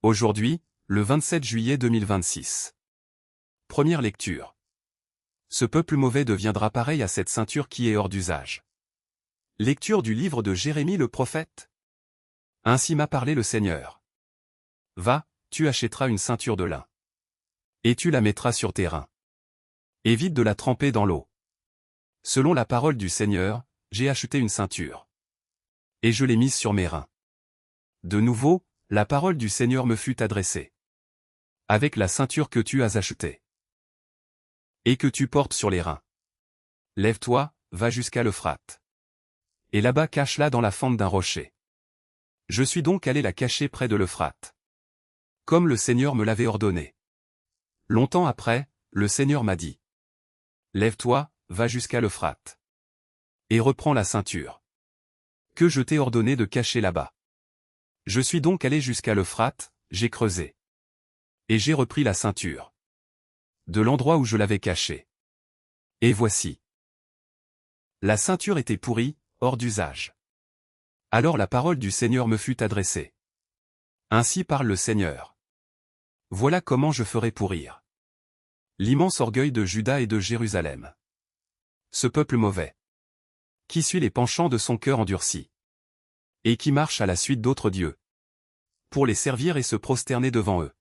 Aujourd'hui, le 27 juillet 2026. Première lecture. Ce peuple mauvais deviendra pareil à cette ceinture qui est hors d'usage. Lecture du livre de Jérémie le prophète. Ainsi m'a parlé le Seigneur. Va, tu achèteras une ceinture de lin. Et tu la mettras sur tes reins. Évite de la tremper dans l'eau. Selon la parole du Seigneur, j'ai acheté une ceinture. Et je l'ai mise sur mes reins. De nouveau, la parole du Seigneur me fut adressée. Avec la ceinture que tu as achetée. Et que tu portes sur les reins. Lève-toi, va jusqu'à l'Euphrate. Et là-bas cache-la dans la fente d'un rocher. Je suis donc allé la cacher près de l'Euphrate. Comme le Seigneur me l'avait ordonné. Longtemps après, le Seigneur m'a dit. Lève-toi, va jusqu'à l'Euphrate. Et reprends la ceinture. Que je t'ai ordonné de cacher là-bas. Je suis donc allé jusqu'à l'Euphrate, j'ai creusé. Et j'ai repris la ceinture. De l'endroit où je l'avais cachée. Et voici. La ceinture était pourrie, hors d'usage. Alors la parole du Seigneur me fut adressée. Ainsi parle le Seigneur. Voilà comment je ferai pourrir l'immense orgueil de Juda et de Jérusalem. Ce peuple mauvais. Qui suit les penchants de son cœur endurci. Et qui marche à la suite d'autres dieux. Pour les servir et se prosterner devant eux.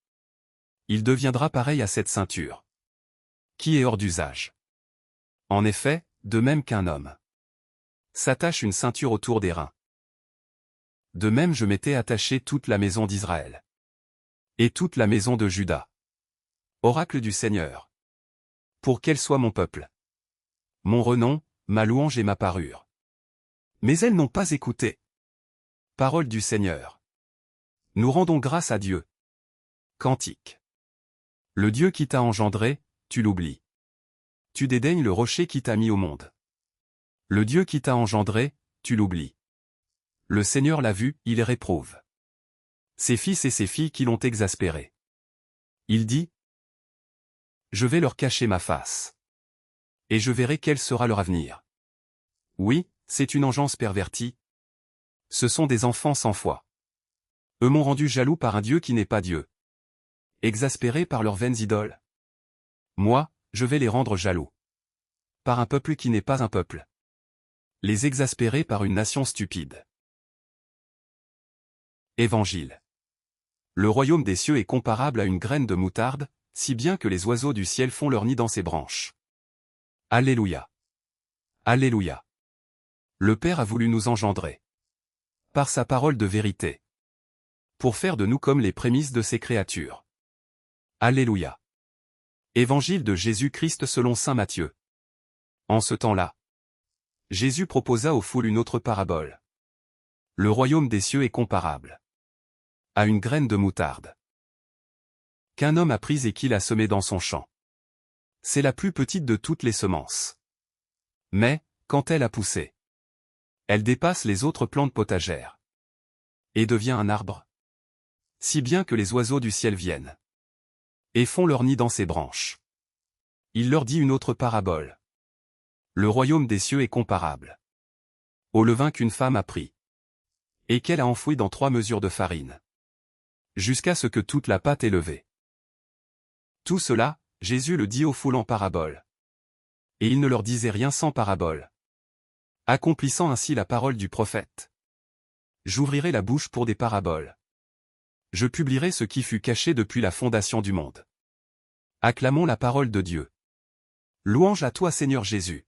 Il deviendra pareil à cette ceinture. Qui est hors d'usage. En effet, de même qu'un homme s'attache une ceinture autour des reins. De même je m'étais attaché toute la maison d'Israël. Et toute la maison de Juda. Oracle du Seigneur. Pour qu'elle soit mon peuple. Mon renom, ma louange et ma parure. Mais elles n'ont pas écouté. Parole du Seigneur. Nous rendons grâce à Dieu. Cantique. Le Dieu qui t'a engendré, tu l'oublies. Tu dédaignes le rocher qui t'a mis au monde. Le Dieu qui t'a engendré, tu l'oublies. Le Seigneur l'a vu, il réprouve ses fils et ses filles qui l'ont exaspéré. Il dit, je vais leur cacher ma face. Et je verrai quel sera leur avenir. Oui, c'est une engeance pervertie. Ce sont des enfants sans foi. Eux m'ont rendu jaloux par un Dieu qui n'est pas Dieu. Exaspérés par leurs vaines idoles. Moi, je vais les rendre jaloux. Par un peuple qui n'est pas un peuple. Les exaspérer par une nation stupide. Évangile. Le royaume des cieux est comparable à une graine de moutarde, si bien que les oiseaux du ciel font leur nid dans ses branches. Alléluia. Alléluia. Le Père a voulu nous engendrer. Par sa parole de vérité. Pour faire de nous comme les prémices de ses créatures. Alléluia. Évangile de Jésus-Christ selon saint Matthieu. En ce temps-là, Jésus proposa aux foules une autre parabole. Le royaume des cieux est comparable à une graine de moutarde qu'un homme a prise et qu'il a semée dans son champ. C'est la plus petite de toutes les semences. Mais, quand elle a poussé, elle dépasse les autres plantes potagères et devient un arbre. Si bien que les oiseaux du ciel viennent et font leur nid dans ses branches. Il leur dit une autre parabole. Le royaume des cieux est comparable au levain qu'une femme a pris et qu'elle a enfoui dans 3 mesures de farine, jusqu'à ce que toute la pâte est levée. Tout cela, Jésus le dit aux foules en parabole. Et il ne leur disait rien sans parabole. Accomplissant ainsi la parole du prophète. J'ouvrirai la bouche pour des paraboles. Je publierai ce qui fut caché depuis la fondation du monde. Acclamons la parole de Dieu. Louange à toi Seigneur Jésus.